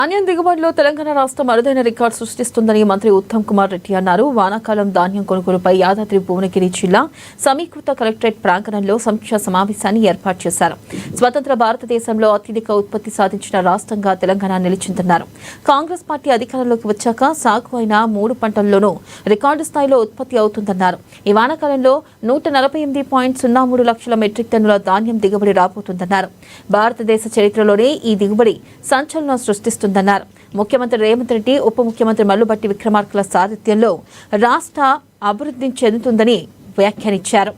ధాన్యం దిగుబడిలో తెలంగాణ రాష్ట్రం అరుదైన రికార్డు సృష్టిస్తుందని మంత్రి ఉత్తమ్ కుమార్ రెడ్డి అన్నారు. వానాకాలం ధాన్యం కొనుగోలుపై యాదాద్రి భువనగిరి జిల్లా సమీకృత కలెక్టరేట్ ప్రాంగణంలో సమీక్షా సమావేశాన్ని ఏర్పాటు చేశారు. స్వతంత్ర భారతదేశంలో అత్యధిక ఉత్పత్తి సాధించిన రాష్ట్రంగా తెలంగాణ నిలిచిందన్నారు. కాంగ్రెస్ పార్టీ అధికారంలోకి వచ్చాక సాగు అయిన 3 పంటల్లోనూ రికార్డు స్థాయిలో ఉత్పత్తి అవుతుందన్నారు. ఈ వానాకాలంలో 148.03 లక్షల మెట్రిక్ టన్నుల ధాన్యం దిగుబడి రాబోతుందన్నారు. భారతదేశ చరిత్రలోనే ఈ దిగుబడి సంచలనం సృష్టిస్తుందన్నారు. ముఖ్యమంత్రి రేవంత్ రెడ్డి, ఉప ముఖ్యమంత్రి మల్లుబట్టి విక్రమార్కల సారథ్యంలో రాష్ట్ర అభివృద్ధి చెందుతుందని వ్యాఖ్యానించారు.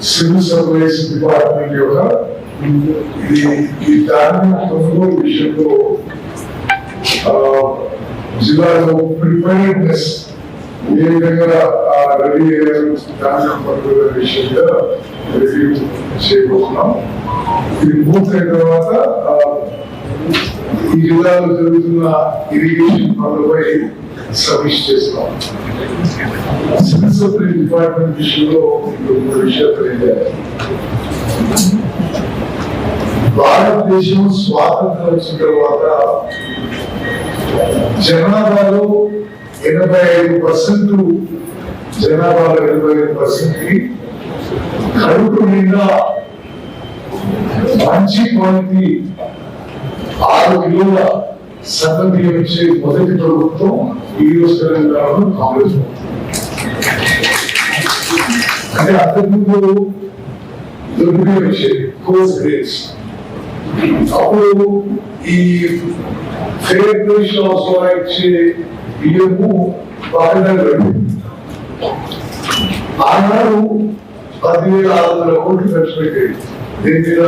సివిల్ సప్లైస్ డిపార్ట్మెంట్ యొక్క ఈ ధాన్యం కొనుగోలు విషయంలో జిల్లాలో ప్రిపేర్నెస్ ఏ విధంగా రెడీ అయ్యారు ధాన్యం కొనుగోలు విషయంగా రివ్యూ చేయబోతున్నాం. ఇది పూర్తయిన తర్వాత ఈ జిల్లాలో జరుగుతున్న ఇరిగేషన్ పనులపై సమీక్ష చేస్తున్నాం. సివిల్ సప్లై డిపార్ట్మెంట్ విషయంలో ఒక విషయాలు తెలియజేయాలి. భారతదేశం స్వాతంత్రం వచ్చిన తర్వాత జనాభాలో 85% జనాభాలో 85% కడుపు నిండా మంచి క్వాలిటీ 6 కిలోల సన్నది వచ్చే మొదటి ప్రభుత్వం ఈ రోజు తెలంగాణలో కాంగ్రెస్ అంటే అంతకుముందు దొరికి వచ్చేది కోర్స్ గ్రేడ్స్. అప్పుడు ఈ ఫేర్ అవసరం ఇచ్చే బియ్యము బాగా ఆనాడు 10,600 కోట్లు ఖర్చు పెట్టేది. దీని మీద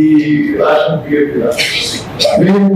ఈ రాష్ట్రం బియ్యం మీద మేము